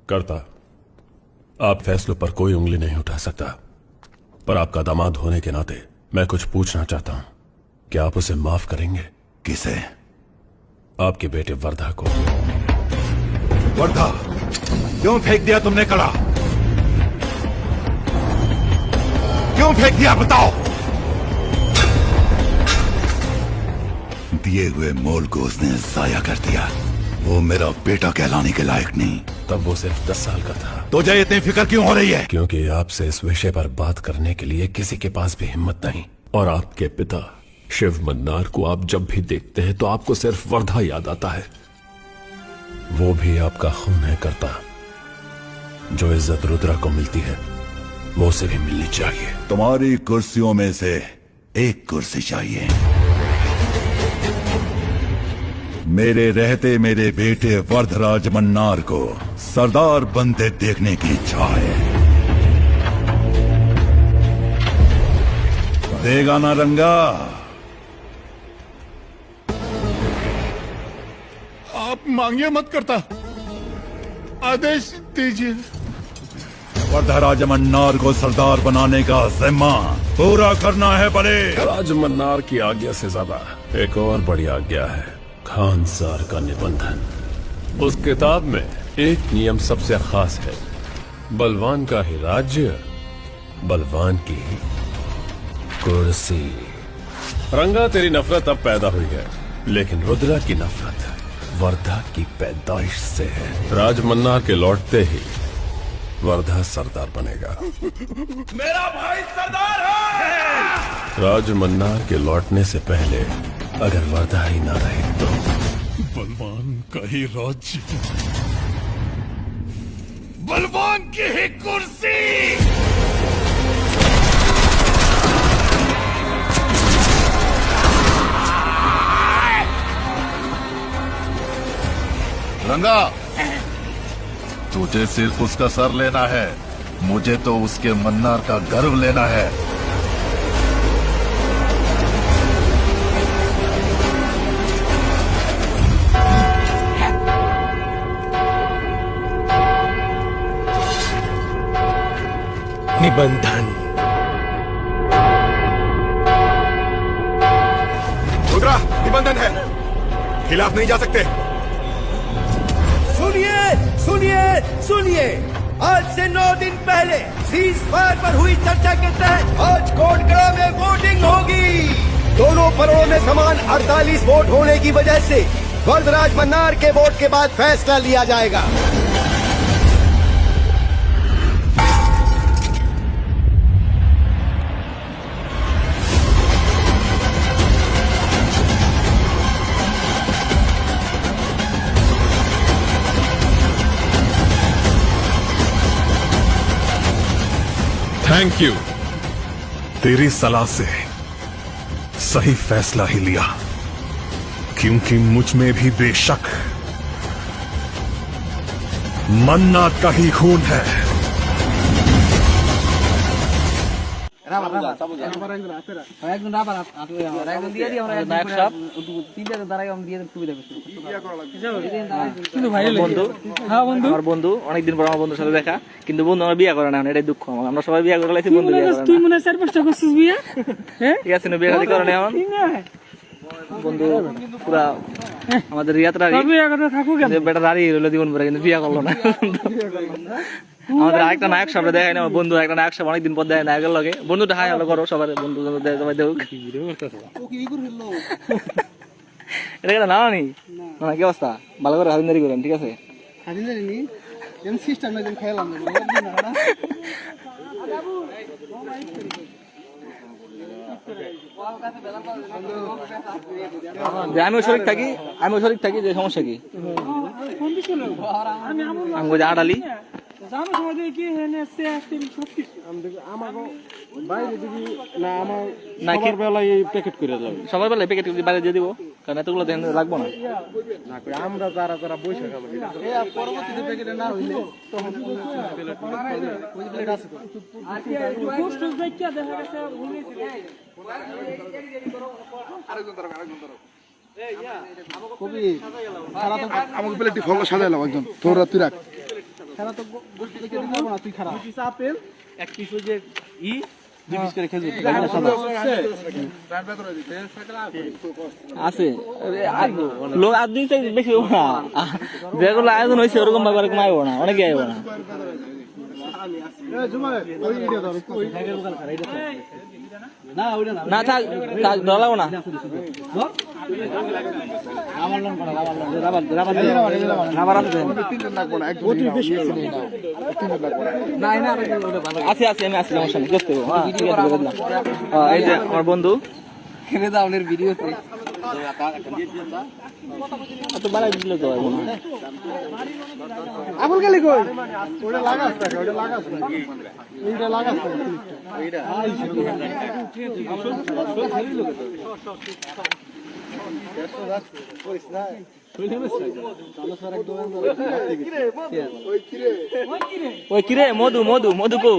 करता। आप फैसलों पर कोई उंगली नहीं उठा सकता, पर आपका दामाद होने के नाते मैं कुछ पूछना चाहता हूं। क्या आप उसे माफ करेंगे? किसे? आपके बेटे वर्धा को। वर्धा? क्यों फेंक दिया तुमने कड़ा? क्यों फेंक दिया बताओ? दिए हुए मोल को उसने जाया कर दिया। वो मेरा बेटा कहलाने के लायक नहीं। तब वो सिर्फ 10 साल का था। तुझे इतनी फिक्र क्यों हो रही है? क्योंकि आपसे इस विषय पर बात करने के लिए किसी के पास भी हिम्मत नहीं। और आपके पिता शिव मन्नार को आप जब भी देखते हैं तो आपको सिर्फ वर्धा याद आता है। वो भी आपका खून है करता। जो इज्जत रुद्रा को मिलती है वो उसे भी मिलनी चाहिए। तुम्हारी कुर्सियों में से एक कुर्सी चाहिए। मेरे रहते मेरे बेटे वर्धराज मन्नार को सरदार बनते देखने की इच्छा है। देगा ना रंगा? आप मांगिए मत करता, आदेश दीजिए। वर्धराज मन्नार को सरदार बनाने का जिम्मा पूरा करना है बड़े। राज मन्नार की आज्ञा से ज्यादा एक और बड़ी आज्ञा है, खानसार का निबंधन। उस किताब में एक नियम सबसे खास है, बलवान का ही राज्य, बलवान की ही कुर्सी। रंगा, तेरी नफरत अब पैदा हुई है, लेकिन रुद्रा की नफरत वर्धा की पैदाइश से है। राज मन्नार के लौटते ही वर्धा सरदार बनेगा। मेरा भाई सरदार है। राज मन्नार के लौटने से पहले अगर वर्धा ही ना रहे तो बलवान का ही राज्य, बलवान की ही कुर्सी। रंगा, तुझे सिर्फ उसका सर लेना है, मुझे तो उसके मन्नार का गर्व लेना है। निबंधन। रुद्रा, निबंधन है, खिलाफ नहीं जा सकते। सुनिए सुनिए सुनिए, आज से 9 दिन पहले सीज फायर पर हुई चर्चा के तहत आज कोटकड़ा में वोटिंग होगी। दोनों परों में समान 48 वोट होने की वजह से वर्धराज मन्नार के वोट के बाद फैसला लिया जाएगा। Thank you. तेरी सलाह से सही फैसला ही लिया, क्योंकि मुझ में भी बेशक मन्नार का ही खून है। আমার বন্ধু অনেকদিন পর আমার বন্ধুর সাথে দেখা, কিন্তু বন্ধু আমার বিয়ে করে না, এটাই দুঃখ আমার। আমরা সবাই বিয়ে করে লাইছি, বন্ধু বিয়ে করে না। তুই মনে 4-5টা করছিস বিয়ে? হ্যাঁ ঠিক আছে, বিয়ে শাদী করে না এখন বন্ধু পুরা আমাদের রিয়াতরা বেটা দাঁড়িয়ে রইল জীবন ভরে, কিন্তু বিয়ে করলো না। আমাদের আরেকটা নায়ক সামনে দেখায় না, বন্ধু একটা নায়ক সামনে অনেকদিন পর দেয় নায়কের লগে। বন্ধুটা হাই হলো করো সবার, বন্ধু সবাই দেখুক। এটা কেন না নি না, কি অবস্থা? ভালো করে হাজিনদারি করেন, ঠিক আছে? আমিও শরীর থাকি, যে সমস্যা কি আমি আড়ালি সবার বেলায় প্যাকেট বাইরে দিয়ে দিব, কারণ এতগুলো লাগবো না। আমরা যারা যারা বৈশাখ পরবর্তীতে প্যাকেটে না হইলে আমাকে প্লেটটি ফল সাজাইলাম একজন, তোরা তুই রাখ। এক পিস ওই যে দুই পিস করে খেজুর আছে লোক আর দুই চাই বেশি হবো না যেগুলো আয়োজন হয়েছে ওরকম ভাবে ওরকম আইব না অনেকে আইব না না থাক থাক ডলাবো না আছে আছে আমি আসছি সমস্যা নেই করতে এই যে আমার বন্ধু ভিডিওতে তো বাড়াই দিল তো আবুল কালি কই ওটা লাগাস থাকে ওটা লাগাস এইটা লাগাস এইটা ওই কিরে মধু মধু মধু কো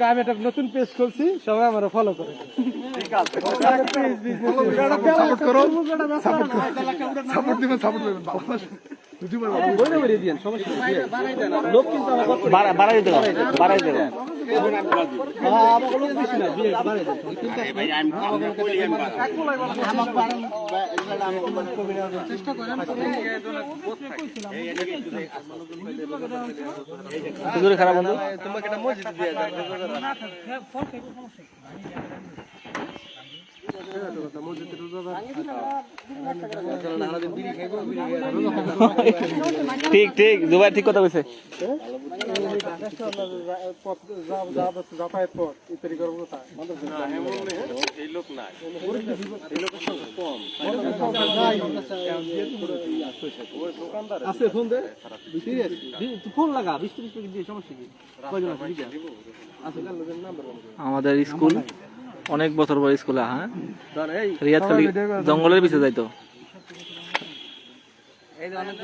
আমি একটা নতুন পেজ খুলছি সবাই আমার ফলো করে ঠিক আছে সাপোর্ট করো সাপোর্ট দিবেন সাপোর্ট করবেন বাড়াই দিতে বাড়াই দিতে খারাপ বন্ধু তোমাকে একটা মসজিদ দিয়ে ঠিক ঠিক দুবাই ঠিক কথা বলছে ফোন লাগা 20-30 টাকা দিয়ে সমস্যা কি আমাদের স্কুল অনেক বছর পর স্কুলে হ্যাঁ রিয়াদ খালি জঙ্গলের পিছে যাইতো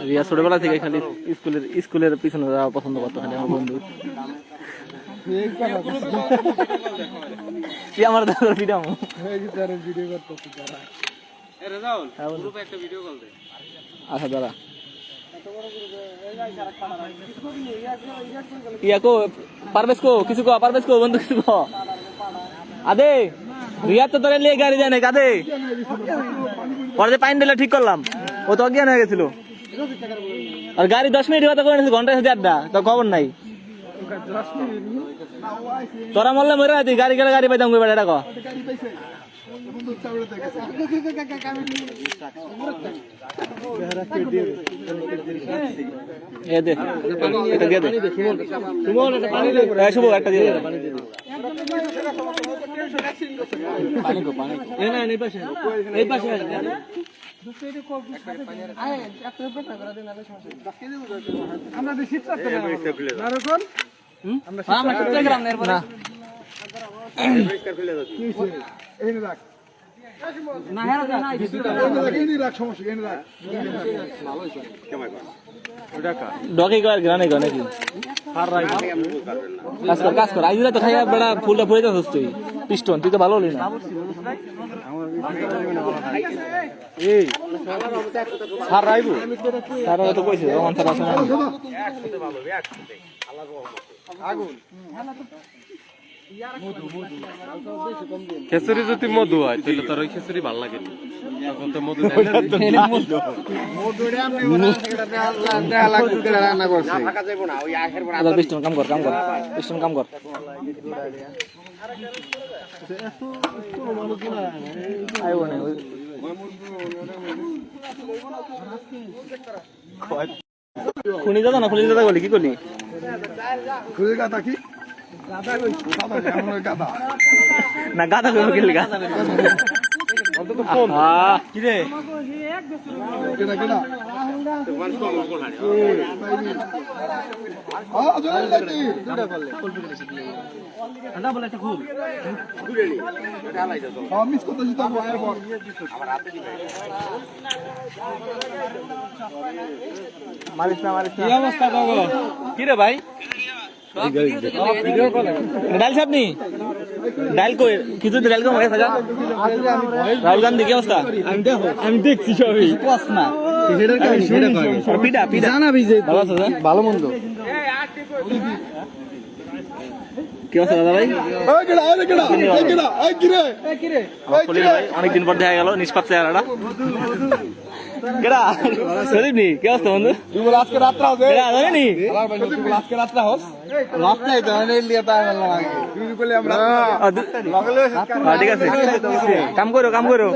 রিয়াদ ছোটবেলা থেকে খালি স্কুলের পিছনে যাওয়া পছন্দ করতো খালি আমার বন্ধু কি আমার দাদার ভিডিও আচ্ছা দাদা ইয়াকো পারভেজ কো কিছু কো পারভেজ কো বন্ধু কিছু কো আদে রিয়া তো তোরে লিয়ে গাড়ি যায় না কাদে পরে যে পাইন দিলে ঠিক করলাম ও তো অজ্ঞান হয়ে গেছিল আর গাড়ি 10 মিনিট কথা করে নিয়েছে ঘন্টায় 1000 তো খবর নাই তোরা মরলে মরে আছি গাড়ি গেলে গাড়ি পাইতাম কই বেটা এটা কো এ দে এটা দিয়ে দে সুমন এটা পানি দে শুভ একটা দিয়ে দে পানি কো পানি এ না এই পাশে আমরা শীত করতে না নারকল আমরা টেলিগ্রাম নেব না এই রাখ না হেরা না এই রাখ সমস্যা এই রাখ ডগে কর গ্রানে গনে কি আর রাই কাজ কর আইজরা তো খাইয়া বড় ফুলটা পড়ে যাচ্ছে তুই পিস্টন তুই তো ভালো হলি না এই স্যার রাইবো স্যার তো কইছে রহমান স্যার আছে না আগুন খেসুরি যদি মধু হয় তাহলে তোর ওই খেসুরি ভালো লাগে তখন তো মধু পিস্টন কাম কর পিস্টন কাম কর আইবো না খুনি দাদা বলি কি করলি খুলে গাদা কি গাদা কই গাদা যেমন গাদা না গাদা কই গেলি গাদা অন্তত ফোন কি রে কেডা কেডা জোরে লাগি দুটা করলে ঠান্ডা বলে একটা খুব দূরে নি ঢালাই দাও সব মিস করতে যেতে হবে আয়ার পর আবার রাতে মারিস না কি অবস্থা দাও কি রে ভাই ডাল সাপনি ডাল কই কিছু ডাল কম হয়ে থাকা রাহুল গান্ধী কি অবস্থা আমি দেখছি সবই কস না সেটার কি সেটা কয় পিঠা পিঠা জানাবি যে ভালো আছে ভালো মন্দ কি অবস্থা দাদা ভাই অনেকদিন পর দেখা গেল নিষ্পাপ চেহারাটা কেডা সদীপ নি কি অবস্থা বন্ধু আজকে রাত্রা হবে কেডা জানেনি আজকে রাত্রা হোস রাত্রাই তো আমি লিয়া তা বললাম আগে তুই বলে আমরা ঠিক আছে কাম করো কাম করো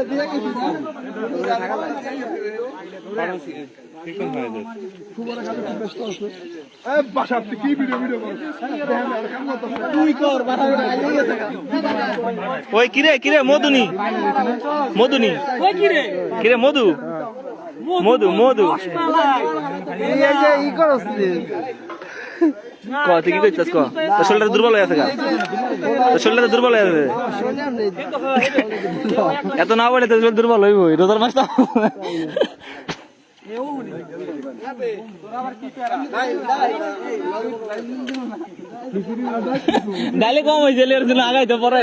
ওই কিরে কিরে মধুনি মধুনি কিরে মধু মধু মধু ক তুই কি করছিস ক তোর শরীরটা দুর্বল হয়ে আছে গা তোর শরীরটা দুর্বল হয়ে আছে এত না বলে তোর শরীর দুর্বল হইব রোজার মাসটা ডালে কম হয়েছে এর জন্য আগাইতে পরে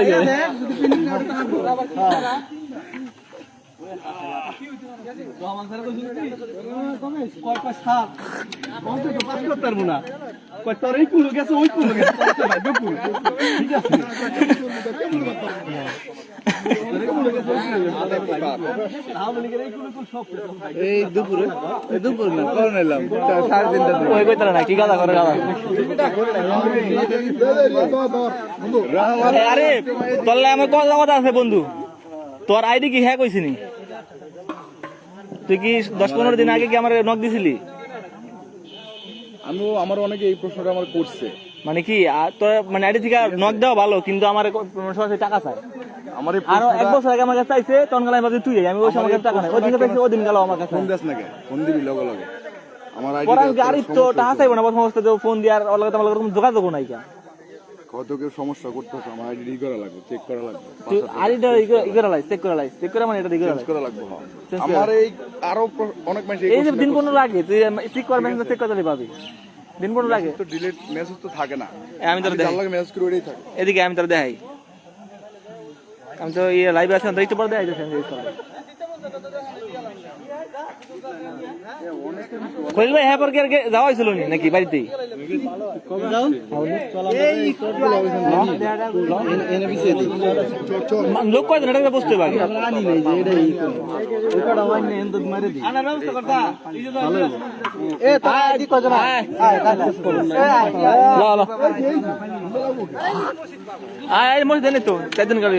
এই দুপুরে দুপুর না কখন এলাম 3:30 ওই কইতারা না কি গাদা করে গাদা আরে তোরলে আমার কথা আছে বন্ধু তোর আইডি কি হ্যাক হইছিনি তুই কি 10-15 দিন আগে কি আমার নক দিছিলি আমি আমার অনেকে এই প্রশ্নটা আমার করছে মানে কি তোর মানে আইডি থেকে নক দেওয়া ভালো কিন্তু আমার সরাসরি টাকা চাই আমার আরো 1 বছর আগে আমার কাছে চাইছে তখন গেলাম ভাবছি তুই আমি ওই সময় টাকা নাই ওই দিন পাইছি ওই দিন গেল আমার কাছে ফোন দেস না কে ফোন দিবি লগে লগে আমার পরে আমি গাড়ি তো টাকা চাইবো না প্রথম অবস্থাতে ফোন দিয়ে আর ওর লগে তোমার কোনো যোগাযোগ নাই কা কত কেউ সমস্যা করতেছে আমার আইডি করা লাগবে চেক করা লাগবে তুই আইডিটা ইগরা লাইস চেক করা মানে এটা ইগরা করা লাগবে আমার এই আরো অনেক মানুষ এই যে দিন কোন লাগে তুই চেক কর মেসেজ চেক করতে পাবি দিন কোন লাগে তো ডিলিট মেসেজ তো থাকে না আমি তোর দেখাই লাগে মেসেজ করে ওইটাই থাকে এদিকে আমি তোর দেখাই আমি তো এই লাইভে আছি না একটু পরে দেখাই যাচ্ছে কইল ভাই হ্যাঁ পর কি যাওয়া হয়েছিল নি নাকি বাড়িতেই লোক কয়জন এটা বুঝতে পারি মসজিদ নেই তো চারজন গাড়ি